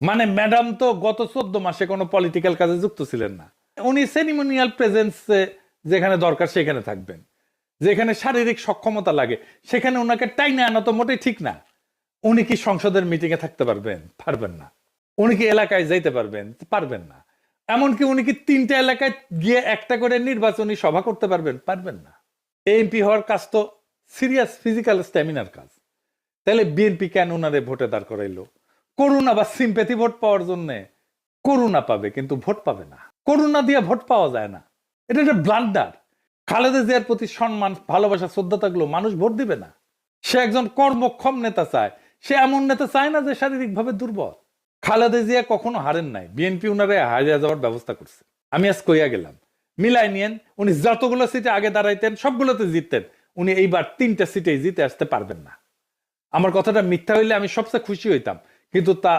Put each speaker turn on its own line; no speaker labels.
মানে ম্যাডাম তো গত 14 মাসে কোনো পলিটিক্যাল কাজে যুক্ত ছিলেন না। উনি সেরিমোনিয়াল প্রেজেন্স যেখানে দরকার সেখানে থাকবেন, যেখানে শারীরিক সক্ষমতা লাগে সেখানে ওনাকে টাইনে আনা তো মোটেই ঠিক না। উনি কি সংসদের মিটিং এ থাকতে পারবেন? পারবেন না। উনি কি এলাকায় যাইতে পারবেন? পারবেন না। এমনকি উনি কি 3টা এলাকায় গিয়ে একটা করে নির্বাচনী সভা করতে পারবেন? পারবেন না। এমপি হওয়ার কাজ তো সিরিয়াস ফিজিক্যাল স্ট্যামিনার কাজ। তাহলে বিএনপি কেন ওনারে ভোটে দাঁড় করাইলো? করুণা বা সিম্প্যাথি ভোট পাওয়ার জন্য। করুণা পাবে কিন্তু ভোট পাবে না। করুণা দিয়ে ভোট পাওয়া যায় না, এটা একটা ব্লান্ডার। খালেদা জিয়ার প্রতি সম্মান, ভালোবাসা, শ্রদ্ধা থাকলেও মানুষ ভোট দিবে না। সে একজন কর্মক্ষম নেতা চায়, সে এমন নেতা চায় না যে শারীরিকভাবে দুর্বল। খালেদা জিয়া কখনো হারেন নাই, বিএনপি উনারে হারিয়ে যাওয়ার ব্যবস্থা করছে। আমি আজ কইয়া গেলাম, মিলাই নিয়েন। উনি যতগুলো সিটে আগে দাঁড়াইতেন সবগুলোতে জিততেন, উনি এইবার 3টা সিটে জিতে আসতে পারবেন না। আমার কথাটা মিথ্যা হইলে আমি সবচেয়ে খুশি হইতাম, কিন্তু তা